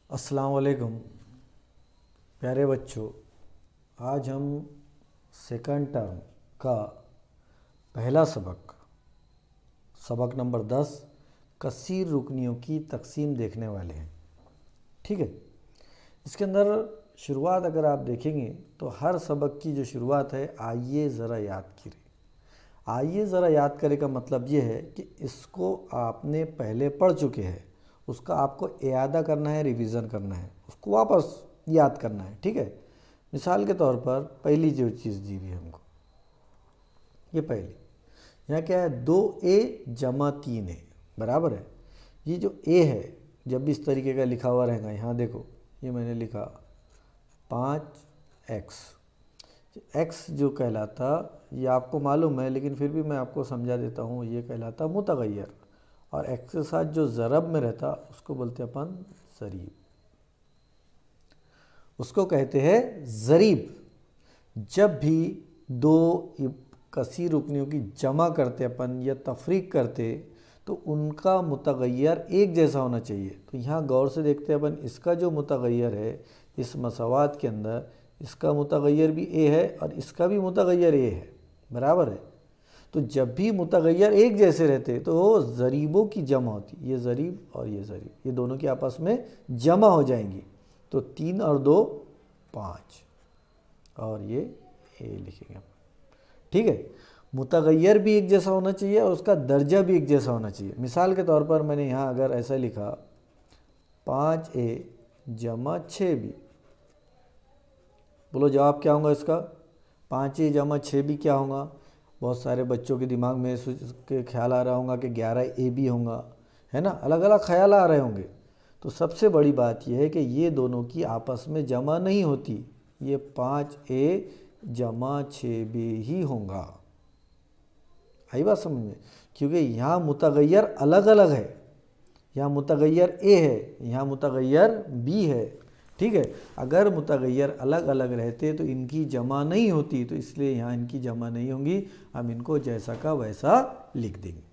अस्सलाम वालेकुम प्यारे बच्चों। आज हम सेकंड टर्म का पहला सबक सबक नंबर 10 कसीर रुकनियों की तकसीम देखने वाले हैं। ठीक है, इसके अंदर शुरुआत अगर आप देखेंगे तो हर सबक की जो शुरुआत है आइए ज़रा याद करें। आइए ज़रा याद करें का मतलब ये है कि इसको आपने पहले पढ़ चुके हैं, उसका आपको इयादा करना है, रिवीज़न करना है, उसको वापस याद करना है। ठीक है, मिसाल के तौर पर पहली जो चीज़ दी हुई है हमको, ये पहली यहाँ क्या है, 2a जमा 3a बराबर है। ये जो a है जब भी इस तरीके का लिखा हुआ रहेगा, यहाँ देखो ये मैंने लिखा 5x। x जो कहलाता, ये आपको मालूम है लेकिन फिर भी मैं आपको समझा देता हूँ, ये कहलाता मुतगय्यर, और x के साथ जो ज़रब में रहता उसको बोलते हैं अपन ज़रीब, उसको कहते हैं ज़रीब। जब भी दो कसीर रुकनियों की जमा करते अपन या तफरीक करते तो उनका मुतगय्यर एक जैसा होना चाहिए। तो यहाँ गौर से देखते हैं अपन, इसका जो मुतगय्यर है इस मसवात के अंदर, इसका मुतगय्यर भी ए है और इसका भी मुतगय्यर ए है, बराबर है। तो जब भी मुतगय्यर एक जैसे रहते तो ज़रीबों की जमा होती, ये ज़रीब और ये ज़रीब, ये दोनों की आपस में जमा हो जाएंगी। तो 3 और 2 5 और ये ए लिखेंगे आप। ठीक है, मुतगय्यर भी एक जैसा होना चाहिए और उसका दर्जा भी एक जैसा होना चाहिए। मिसाल के तौर पर मैंने यहाँ अगर ऐसा लिखा 5a जमा 6b, बोलो जवाब क्या होगा इसका? 5a जमा 6b क्या होगा? बहुत सारे बच्चों के दिमाग में के ख्याल आ रहा होगा कि 11ab होगा, है ना, अलग अलग ख्याल आ रहे होंगे। तो सबसे बड़ी बात यह है कि ये दोनों की आपस में जमा नहीं होती, ये 5a जमा 6b ही होगा। आई बात समझ में? क्योंकि यहाँ मुतगय्यर अलग अलग है, यहाँ मुतगय्यर a है, यहाँ मुतगय्यर b है। ठीक है, अगर मुतगय्यर अलग अलग रहते तो इनकी जमा नहीं होती, तो इसलिए यहाँ इनकी जमा नहीं होंगी, हम इनको जैसा का वैसा लिख देंगे।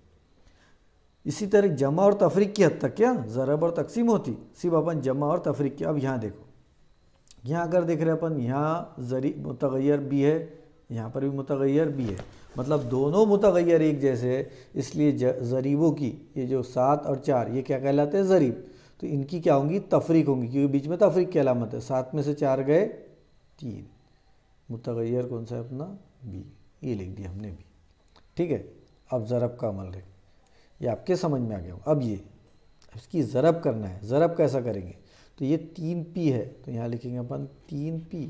इसी तरह जमा और तफरीक की हद तक क्या ज़रब और तकसीम होती, सिर्फ अपन जमा और तफरीक की। अब यहाँ देखो, यहाँ अगर देख रहे हैं अपन, यहाँ मुतगय्यर b है, यहाँ पर भी मुतगय्यर b है, मतलब दोनों मुतगय्यर एक जैसे है, इसलिए ज़रीबों की ये जो 7 और 4 ये क्या कहलाते हैं? ज़रीब। तो इनकी क्या होंगी? तफरीक होंगी, क्योंकि बीच में तफरीक की अलामत है। 7 में से 4 गए 3, मुतगय्यर कौन सा है अपना? b, ये लिख दिया हमने भी। ठीक है, अब ज़रब का अमल है, ये आपके समझ में आ गया हो। अब ये इसकी ज़रब करना है, ज़रब कैसा करेंगे? तो ये 3p है तो यहाँ लिखेंगे अपन 3p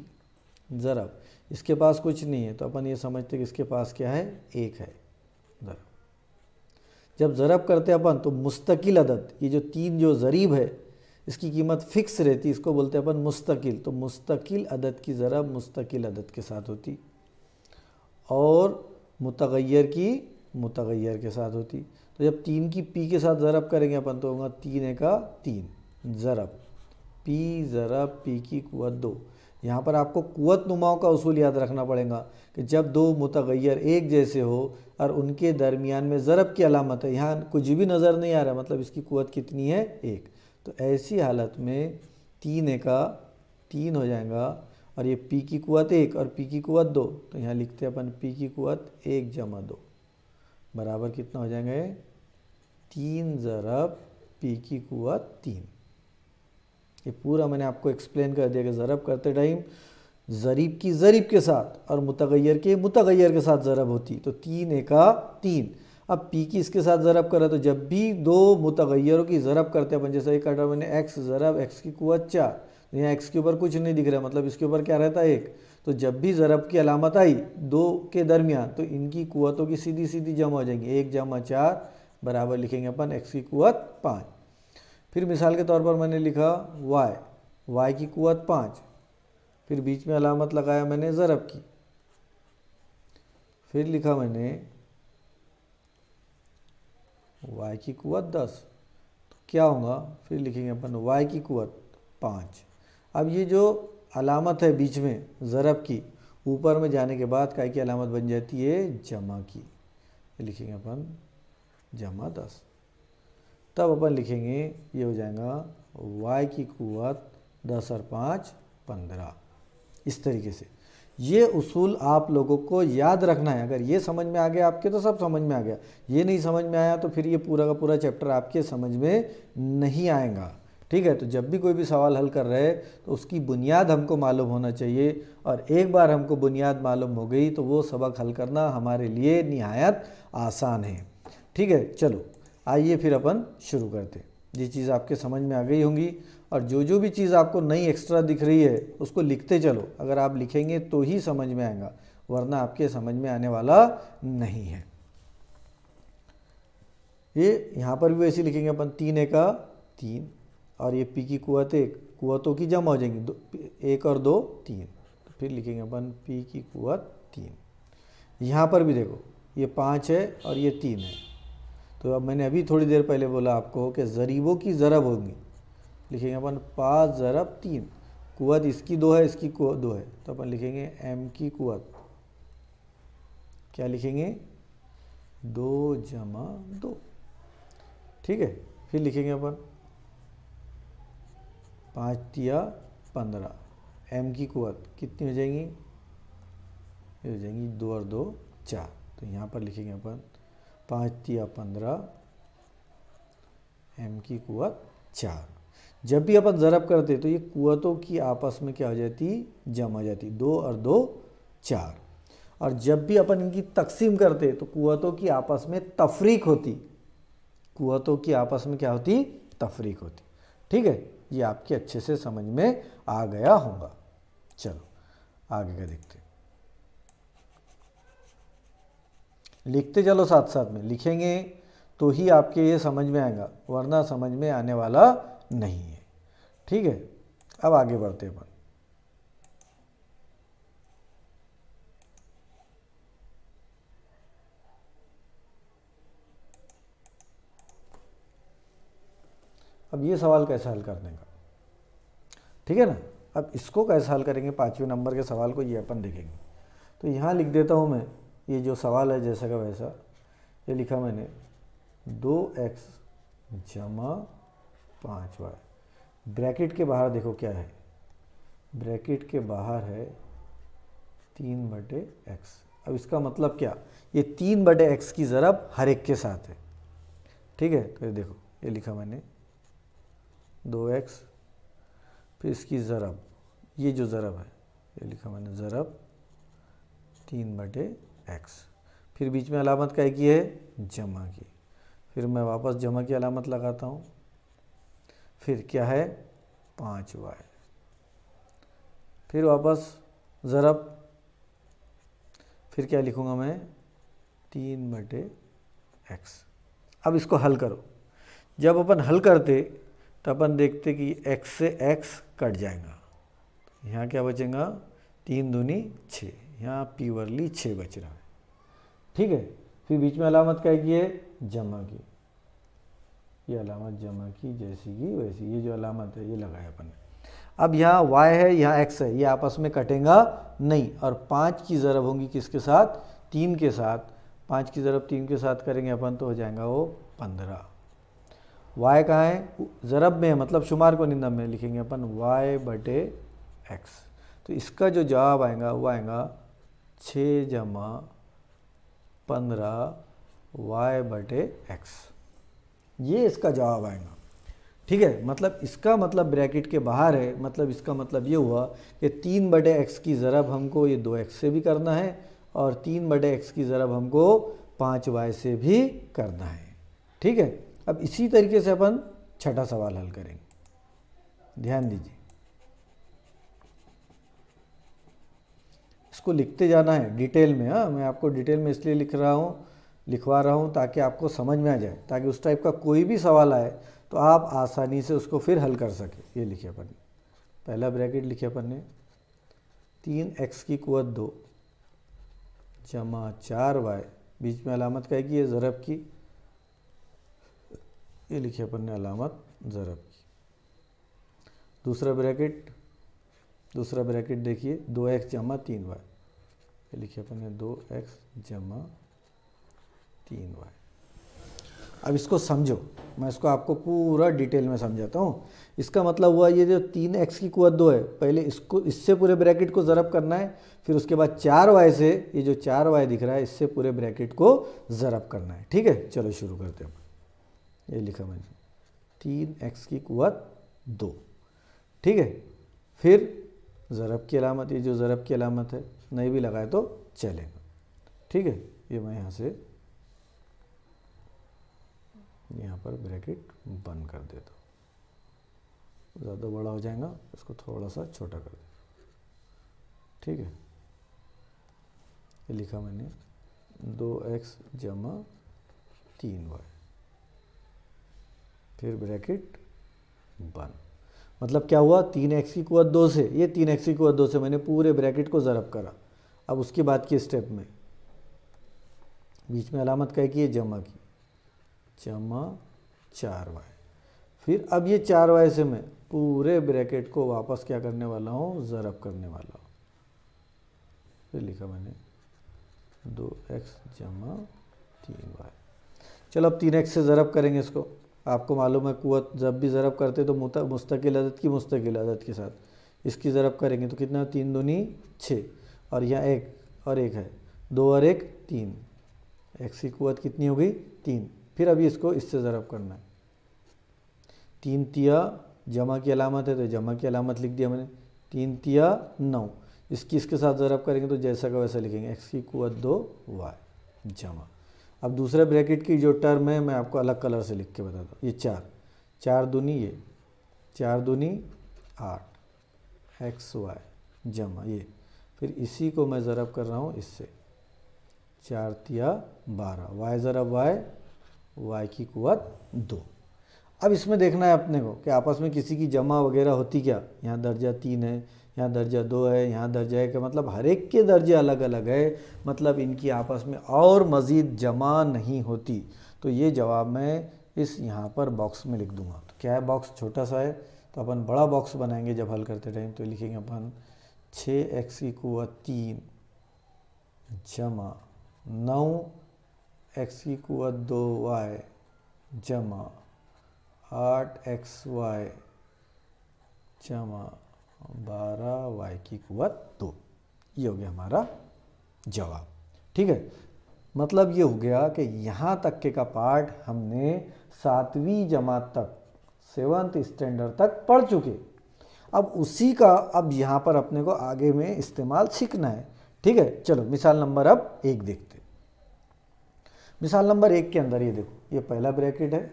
ज़रब। इसके पास कुछ नहीं है तो अपन ये समझते कि इसके पास क्या है? 1 है ज़रब। जब ज़रब करते अपन तो मुस्तकिल अदद, ये जो 3 जो ज़रीब है इसकी कीमत फ़िक्स रहती, इसको बोलते हैं अपन मुस्तकिल। तो मुस्तकिल अदद की ज़रब मुस्तकिल अदद के साथ होती और मुतगय्यर की मुतगय्यर के साथ होती। तो जब 3 की p के साथ ज़रब करेंगे अपन तो होगा 3 का 3 ज़रब p ज़रब p की कुव्वत 2। यहाँ पर आपको कुव्वत नुमाओं का उसूल याद रखना पड़ेगा कि जब दो मुतगय्यर एक जैसे हो और उनके दरमियान में ज़रब की अलामत है, यहाँ कुछ भी नज़र नहीं आ रहा, मतलब इसकी कुव्वत कितनी है? 1। तो ऐसी हालत में 3 का 3 हो जाएगा और ये p की कुव्वत 1 और p की कुव्वत 2, तो यहाँ लिखते हैं अपन p की कुव्वत 1 जमा 2 बराबर कितना हो जाएंगे? 3 ज़रब p की कुव्वत 3। ये पूरा मैंने आपको एक्सप्लेन कर दिया कि ज़रब करते टाइम ज़रीब की ज़रीब के साथ और मुतगय्यर के मुतगय्यर के साथ ज़रब होती। तो 3 का 3। अब p की इसके साथ ज़रब करा तो जब भी दो मुतगय्यरों की ज़रब करते हैं अपन, जैसे एक काटा मैंने x ज़रब x की कुव्वत 4, तो यहाँ x के ऊपर कुछ नहीं दिख रहा, मतलब इसके ऊपर क्या रहता है? 1। तो जब भी ज़रब की अलामत आई दो के दरमियान तो इनकी कुव्वतों की सीधी सीधी जमा हो जाएंगी, 1 जमा 4 बराबर लिखेंगे अपन x की कुव्वत 5। फिर मिसाल के तौर पर मैंने लिखा y की कुव्वत 5, फिर बीच में अलामत लगाया मैंने ज़रब की, फिर लिखा मैंने y की कुव्वत 10, तो क्या होगा? फिर लिखेंगे अपन y की कुव्वत 5। अब ये जो अलामत है बीच में ज़रब की, ऊपर में जाने के बाद काय की अलामत बन जाती है? जमा की, लिखेंगे अपन जमा 10। तब अपन लिखेंगे ये हो जाएगा y की कुव्वत 10 और 5 15। इस तरीके से ये उसूल आप लोगों को याद रखना है। अगर ये समझ में आ गया आपके तो सब समझ में आ गया, ये नहीं समझ में आया तो फिर ये पूरा का पूरा चैप्टर आपके समझ में नहीं आएगा। ठीक है, तो जब भी कोई भी सवाल हल कर रहे हैं तो उसकी बुनियाद हमको मालूम होना चाहिए, और एक बार हमको बुनियाद मालूम हो गई तो वो सबक हल करना हमारे लिए निहायत आसान है। ठीक है, चलो आइए फिर अपन शुरू करते हैं। ये चीज़ आपके समझ में आ गई होंगी, और जो जो भी चीज़ आपको नई एक्स्ट्रा दिख रही है उसको लिखते चलो। अगर आप लिखेंगे तो ही समझ में आएगा, वरना आपके समझ में आने वाला नहीं है। ये यहाँ पर भी वैसे लिखेंगे अपन, 3 एका 3, और ये पी की कुव्वत 1, कुव्वतों की जमा हो जाएंगी, 1 और 2 3, तो फिर लिखेंगे अपन पी की कुव्वत 3। यहाँ पर भी देखो ये 5 है और ये 3 है, तो अब मैंने अभी थोड़ी देर पहले बोला आपको कि ज़रीबों की ज़रब होगी, लिखेंगे अपन 5 ज़रब 3, कुव्वत इसकी 2 है, इसकी 2 है, तो अपन लिखेंगे m की कुव्वत, क्या लिखेंगे 2 जमा 2। ठीक है, फिर लिखेंगे अपन 5 तिया 15, m की कुव्वत कितनी हो जाएंगी, ये हो जाएंगी 2 और 2 4, तो यहाँ पर लिखेंगे अपन 5 तिया 15, m की कुव्वत 4। जब भी अपन ज़रब करते तो ये कुव्वतों की आपस में क्या हो जाती, जमा हो जाती, 2 और 2 4। और जब भी अपन इनकी तकसीम करते तो कुव्वतों की आपस में तफरीक होती, कुव्वतों की आपस में क्या होती, तफरीक होती। ठीक है, ये आपके अच्छे से समझ में आ गया होगा। चलो आगे का देखते, लिखते चलो, साथ साथ में लिखेंगे तो ही आपके ये समझ में आएगा, वरना समझ में आने वाला नहीं है। ठीक है, अब आगे बढ़ते हैं अपन। अब ये सवाल कैसे हल करने का, ठीक है ना। अब इसको कैसे हल करेंगे, 5वें नंबर के सवाल को, ये अपन देखेंगे। तो यहाँ लिख देता हूँ मैं, ये जो सवाल है जैसा का वैसा, ये लिखा मैंने 2x जमा 5y, ब्रैकेट के बाहर देखो क्या है, ब्रैकेट के बाहर है 3/x। अब इसका मतलब क्या, ये 3/x की ज़रब हर एक के साथ है। ठीक है, तो ये देखो ये लिखा मैंने 2x, फिर इसकी ज़रब, ये जो ज़रब है ये लिखा मैंने ज़रब 3/x, फिर बीच में अलामत क्या की है, जमा की, फिर मैं वापस जमा की अलामत लगाता हूँ, फिर क्या है 5y, फिर वापस ज़रब, फिर क्या लिखूँगा मैं 3/x। अब इसको हल करो, जब अपन हल करते तो अपन देखते कि x से x कट जाएगा, यहाँ क्या बचेगा 3 दूनी 6, यहाँ पी वर्ली 6 बच रहा है। ठीक है, फिर बीच में अलामत क्या की है, जमा की, ये अलामत जमा की जैसी की वैसी, ये जो अलामत है ये लगाया अपन ने। अब यहाँ y है, यहाँ x है, ये आपस में कटेगा नहीं, और 5 की ज़रब होंगी किसके साथ, 3 के साथ, 5 की ज़रब 3 के साथ करेंगे अपन तो हो जाएगा वो 15। y कहाँ है, ज़रब में है, मतलब शुमार को निंदा में लिखेंगे अपन y/x। तो इसका जो जवाब आएगा वो आएगा 6 जमा 15 y/x, ये इसका जवाब आएगा। ठीक है, मतलब इसका मतलब ब्रैकेट के बाहर है, मतलब इसका मतलब ये हुआ कि 3/x की ज़रब हमको ये 2x से भी करना है, और 3/x की ज़रब हमको 5y से भी करना है। ठीक है, अब इसी तरीके से अपन छठा सवाल हल करेंगे, ध्यान दीजिए। इसको लिखते जाना है डिटेल में, हाँ मैं आपको डिटेल में इसलिए लिखवा रहा हूँ ताकि आपको समझ में आ जाए, ताकि उस टाइप का कोई भी सवाल आए तो आप आसानी से उसको फिर हल कर सके। ये लिखे अपन ने, पहला ब्रैकेट लिखे अपन ने 3x की कुव्वत 2 जमा 4y, बीच में अलामत क्या की है, ज़रब की, ये लिखे अपन ने अलामत ज़रब की। दूसरा ब्रैकेट देखिए 2x जमा 3y, ये लिखे अपन ने 2x जमा 3y। अब इसको समझो, मैं इसको आपको पूरा डिटेल में समझाता हूँ। इसका मतलब हुआ ये जो 3x की कुवत 2 है, पहले इसको इससे पूरे ब्रैकेट को ज़रब करना है, फिर उसके बाद 4y से, ये जो 4y दिख रहा है इससे पूरे ब्रैकेट को ज़रब करना है। ठीक है, चलो शुरू करते हैं। ये लिखा मैंने 3x की कुवत 2। ठीक है, फिर ज़रब की अलामत, ये जो ज़रब की अलामत है नहीं भी लगाए तो चलेगा। ठीक है, ये मैं यहाँ से यहाँ पर ब्रैकेट बंद कर देता हूँ, ज़्यादा बड़ा हो जाएगा, इसको थोड़ा सा छोटा कर देता हूँ। ठीक है, ये लिखा मैंने 2x जमा 3y, फिर ब्रैकेट बंद। मतलब क्या हुआ, 3x की कुवत 2 से, ये 3x की कुवत 2 से मैंने पूरे ब्रैकेट को ज़रब करा। अब उसके बाद की स्टेप में बीच में अलामत क्या की है, जमा की, जमा 4y। फिर अब ये 4y से मैं पूरे ब्रैकेट को वापस क्या करने वाला हूँ, ज़रब करने वाला हूँ। फिर लिखा मैंने 2x जमा 3y। चलो अब 3x से ज़रब करेंगे इसको। आपको मालूम है कुवत जब भी ज़रब करते तो मुस्तकिल अदद की मुस्तकिल अदद के साथ इसकी ज़रब करेंगे तो कितना, 3 दूनी 6, और यहाँ 1 और 1 है, 2 और 1 3, x की कुवत कितनी हो गई, 3। फिर अभी इसको इससे ज़रब करना है, 3 तिया जमा की अलामत है तो जमा की अलामत लिख दिया मैंने, 3 तिया 9, इसकी इसके साथ ज़रब करेंगे तो जैसा का वैसा लिखेंगे, x की कुवत 2y जमा। अब दूसरे ब्रैकेट की जो टर्म है मैं आपको अलग कलर से लिख के बताता हूँ। ये 4 दूनी, ये 4 दूनी 8 xy जमा ये, फिर इसी को मैं ज़रब कर रहा हूँ इससे, 4 तिया 12 y ज़रब y की कुवत 2। अब इसमें देखना है अपने को कि आपस में किसी की जमा वगैरह होती क्या। यहाँ दर्जा 3 है, यहाँ दर्जा 2 है, यहाँ दर्जा 1 है, मतलब हर एक के दर्जे अलग अलग है, मतलब इनकी आपस में और मज़ीद जमा नहीं होती। तो ये जवाब मैं इस यहाँ पर बॉक्स में लिख दूंगा। तो क्या है, बॉक्स छोटा सा है तो अपन बड़ा बॉक्स बनाएंगे जब हल करते टाइम। तो लिखेंगे अपन 6x की कुवत 3 जमा 9x की कुवत 2y जमा 8xy जमा 12y की कुवत 2। ये हो गया हमारा जवाब। ठीक है, मतलब ये हो गया कि यहाँ तक के का पार्ट हमने 7वीं जमात तक, 7th स्टैंडर्ड तक पढ़ चुके। अब उसी का अब यहाँ पर अपने को आगे में इस्तेमाल सीखना है। ठीक है, चलो मिसाल नंबर अब 1 देखते। मिसाल नंबर 1 के अंदर ये देखो, ये पहला ब्रैकेट है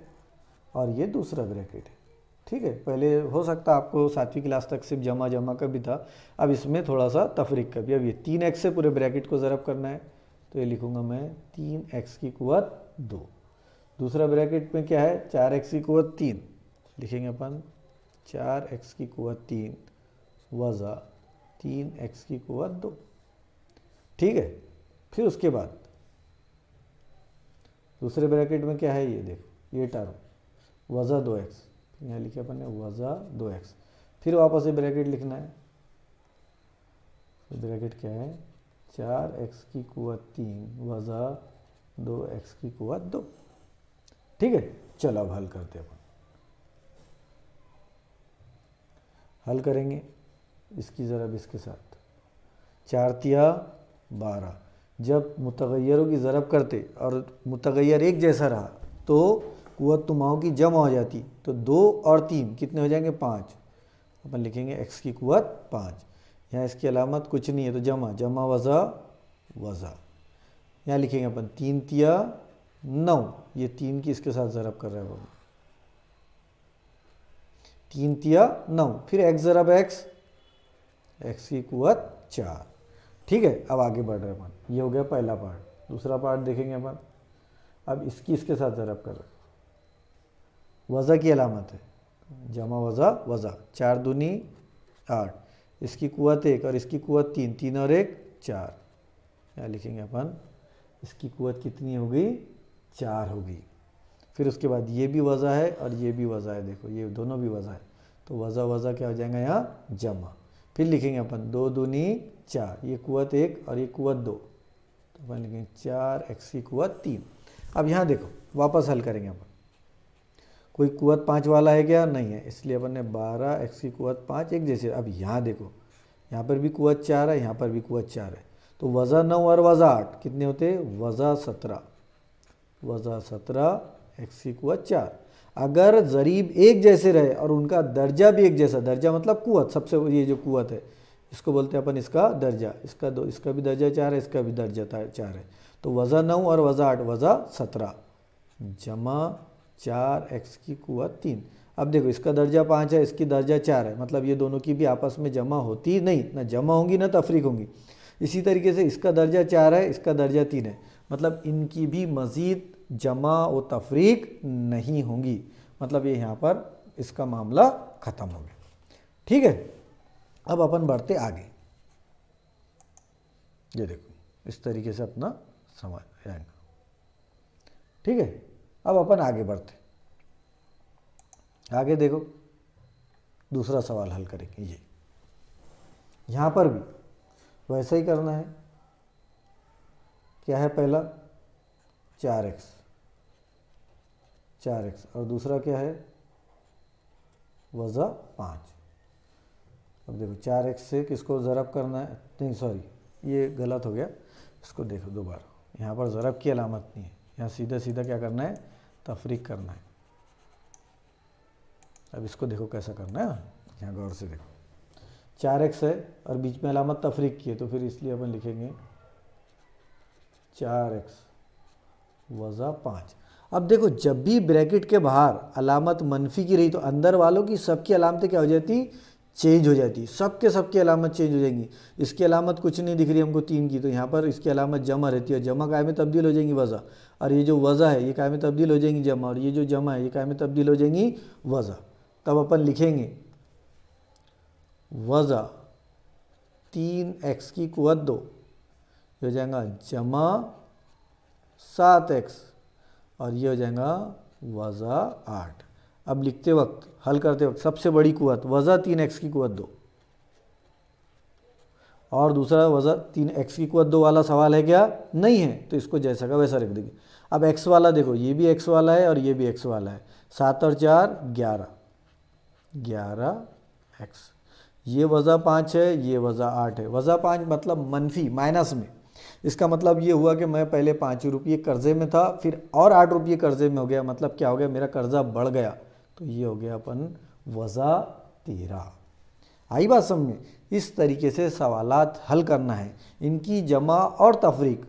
और ये दूसरा ब्रैकेट है। ठीक है, पहले हो सकता है आपको 7वीं क्लास तक सिर्फ जमा जमा का भी था, अब इसमें थोड़ा सा तफरीक का भी। अब ये 3x से पूरे ब्रैकेट को ज़रब करना है तो ये लिखूंगा मैं 3x की कुवत 2। दूसरा ब्रैकेट में क्या है, 4x की कुवत 3, लिखेंगे अपन 4x की कुवत 3 वज़ा 3x की कुवत 2। ठीक है, फिर उसके बाद दूसरे ब्रैकेट में क्या है, ये देखो ये टर्म वज़ा 2x, यहाँ लिखे अपन ने वज़ा 2x। फिर वापस ये ब्रैकेट लिखना है, ब्रैकेट क्या है, 4x की कुवत 3 वज़ा 2x की कुवत 2। ठीक है, चलो अब हल करते हैं अपन। हल करेंगे इसकी ज़रब इसके साथ, 4 तिया 12। जब मुतगय्यरों की ज़रब करते और मुतगय्यर एक जैसा रहा तो कुवत तुमाओं की जमा हो जाती, तो 2 और 3 कितने हो जाएंगे, 5। अपन लिखेंगे x की कुवत 5। यहाँ इसकी अलामत कुछ नहीं है तो जमा, जमा वज़ा वज़ा। यहाँ लिखेंगे अपन 3 तिया 9, ये 3 की इसके साथ ज़रब कर रहे हैं अपन, 3 तिया 9, फिर x ज़रब x, x की कुवत 4। ठीक है, अब आगे बढ़ रहे हैं अपन। ये हो गया पहला पार्ट। दूसरा पार्ट देखेंगे अपन, अब इसकी इसके साथ ज़रब कर रहे हैं, वज़ा की अलामत है, जमा वज़ा वज़ा, 4 दूनी 8, इसकी कुवत 1 और इसकी कुवत 3, 3 और 1 4। यहाँ लिखेंगे अपन इसकी कुवत कितनी होगी, 4 होगी। फिर उसके बाद ये भी वज़ा है और ये भी वज़ा है, देखो ये दोनों भी वज़ा है, तो वज़ा वज़ा क्या हो जाएगा यहाँ, जमा। फिर लिखेंगे अपन 2 दूनी 4, ये कुवत 1 और ये कुवत 2, तो अपन लिखेंगे 4x की कुवत 3। अब यहाँ देखो वापस हल करेंगे अपन। कोई कुवत 5 वाला है क्या? नहीं है, इसलिए अपन ने 12 x की कुवत 5 एक जैसे। अब यहाँ देखो, यहाँ पर भी कुवत 4 है, यहाँ पर भी कुवत 4 है, तो वज़ा 9 और वज़ा 8 कितने होते हैं? वज़ा 17, वज़ा 17 x की कुवत 4। अगर ज़रीब एक जैसे रहे और उनका दर्जा भी एक जैसा, दर्जा मतलब कुवत, सबसे ये जो कुवत है इसको बोलते हैं अपन इसका दर्जा, इसका भी दर्जा 4 है, इसका भी दर्जा 4 है, तो वज़ा 9 और वज़ा 8 वज़ा 17 जमा 4 x की कुवत 3। अब देखो इसका दर्जा 5 है, इसकी दर्जा 4 है, मतलब ये दोनों की भी आपस में जमा होती नहीं, ना जमा होंगी ना तफरीक होंगी। इसी तरीके से इसका दर्जा 4 है, इसका दर्जा 3 है, मतलब इनकी भी मज़ीद जमा व तफरीक नहीं होंगी, मतलब ये यहाँ पर इसका मामला ख़त्म हो गया। ठीक है, अब अपन बढ़ते आगे। ये देखो इस तरीके से अपना समझ आएगा। ठीक है, अब अपन आगे बढ़ते, आगे देखो दूसरा सवाल हल करेंगे। ये यहाँ पर भी वैसा ही करना है। क्या है पहला? 4x और दूसरा क्या है? वज़ा 5। अब देखो 4x से किसको ज़रब करना है? नहीं सॉरी, ये गलत हो गया, इसको देखो दोबारा। यहाँ पर ज़रब की अलामत नहीं है, यहाँ सीधा सीधा क्या करना है? तफरीक करना है। अब इसको देखो कैसा करना है, यहाँ गौर से देखो। 4x है और बीच में अलामत तफरीक की है, तो फिर इसलिए अपन लिखेंगे 4x वज़ा 5। अब देखो जब भी ब्रैकेट के बाहर अलामत मनफी की रही तो अंदर वालों की सबकी अलामतें क्या हो जाती? चेंज हो जाती, सबके अलामत चेंज हो जाएंगी। इसकी अलामत कुछ नहीं दिख रही हमको 3 की, तो यहाँ पर इसकी अलामत जमा रहती है, जमा काय में तब्दील हो जाएंगी वज़ा, और ये जो वज़ा है ये काय में तब्दील हो जाएंगी जमा, और ये जो जमा है ये काय में तब्दील हो जाएंगी वज़ा। तब अपन लिखेंगे वज़ा 3x की कुवत 2 ये हो जाएगा जमा 7x, और ये हो जाएगा वज़ा 8। अब लिखते वक्त, हल करते वक्त सबसे बड़ी कुवत वज़ा 3x की कुवत 2 और दूसरा वज़ा 3x की कुवत 2 वाला सवाल है क्या? नहीं है, तो इसको जैसा का वैसा रख देंगे। अब x वाला देखो, ये भी x वाला है और ये भी x वाला है, 7 और 4 11x। ये वज़ा 5 है, ये वज़ा 8 है। वज़ा 5 मतलब मनफी, माइनस में। इसका मतलब ये हुआ कि मैं पहले 5 रुपये कर्ज़े में था, फिर और 8 रुपये कर्ज़े में हो गया, मतलब क्या हो गया? मेरा कर्ज़ा बढ़ गया, तो ये हो गया अपन वज़ा 13। आई बात समझ में? इस तरीके से सवालात हल करना है, इनकी जमा और तफरीक।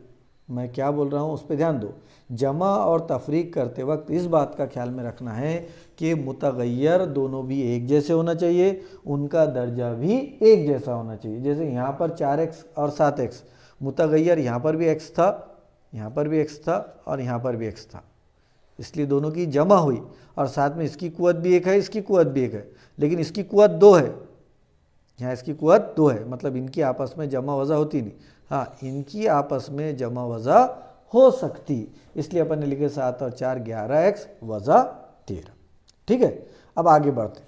मैं क्या बोल रहा हूँ उस पर ध्यान दो। जमा और तफरीक करते वक्त इस बात का ख्याल में रखना है कि मुतगय्यर दोनों भी एक जैसे होना चाहिए, उनका दर्जा भी एक जैसा होना चाहिए। जैसे यहाँ पर 4x और 7x, मुतगय्यर यहाँ पर भी x था, यहाँ पर भी x था और यहाँ पर भी x था, इसलिए दोनों की जमा हुई, और साथ में इसकी कुवत भी एक है, इसकी कुवत भी एक है, लेकिन इसकी कुवत 2 है, यहाँ इसकी कुवत 2 है, मतलब इनकी आपस में जमा वज़ा होती नहीं। हाँ, इनकी आपस में जमा वज़ा हो सकती, इसलिए अपन ने लिखे 7 और 4 11x वज़ा 13। ठीक है, अब आगे बढ़ते,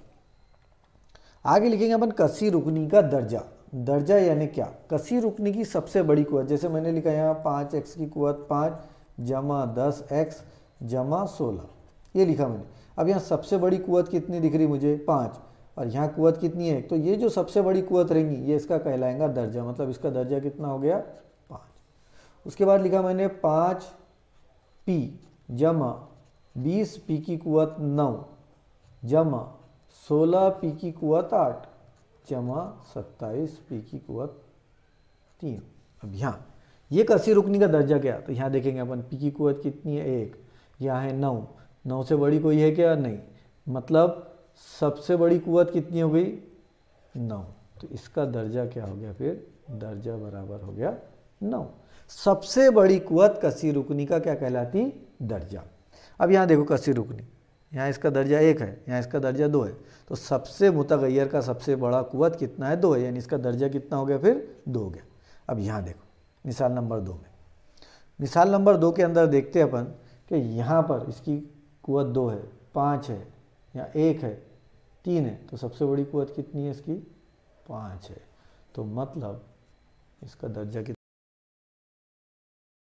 आगे लिखेंगे अपन कसी रुकनी का दर्जा। दर्जा यानी क्या? कसी रुकनी की सबसे बड़ी कुवत, जैसे मैंने लिखा यहाँ 5x की कुवत 5 जमा 10x जमा 16, ये लिखा मैंने। अब यहाँ सबसे बड़ी कुवत कितनी दिख रही मुझे? 5, और यहाँ कुवत कितनी है? तो ये जो सबसे बड़ी कुवत रहेंगी ये इसका कहलाएगा दर्जा, मतलब इसका दर्जा कितना हो गया? 5। उसके बाद लिखा मैंने 5p जमा 20p की कुवत 9 जमा 16p की कुवत 8 जमा 27p की कुवत 3। अब यहाँ ये कसी रुकनी का दर्जा क्या? तो यहाँ देखेंगे अपन p की कुवत कितनी है? 1, यहाँ है 9, 9 से बड़ी कोई है क्या? नहीं, मतलब सबसे बड़ी कुवत कितनी हो गई? 9, तो इसका दर्जा क्या हो गया? फिर दर्जा बराबर हो गया 9। सबसे बड़ी कुवत कसी रुकनी का क्या कहलाती? दर्जा। अब यहाँ देखो कसी रुकनी, यहाँ इसका दर्जा 1 है, यहाँ इसका दर्जा 2 है, तो सबसे मुतगय्यर का सबसे बड़ा कुवत कितना है? 2 है, यानी इसका दर्जा कितना हो गया? फिर 2 हो गया। अब यहाँ देखो मिसाल नंबर 2 में, मिसाल नंबर 2 के अंदर देखते हैं अपन कि यहाँ पर इसकी कुवत 2 है, 5 है, यहाँ 1 है, 3 है, तो सबसे बड़ी कुवत कितनी है इसकी? 5 है, तो मतलब इसका दर्जा कितना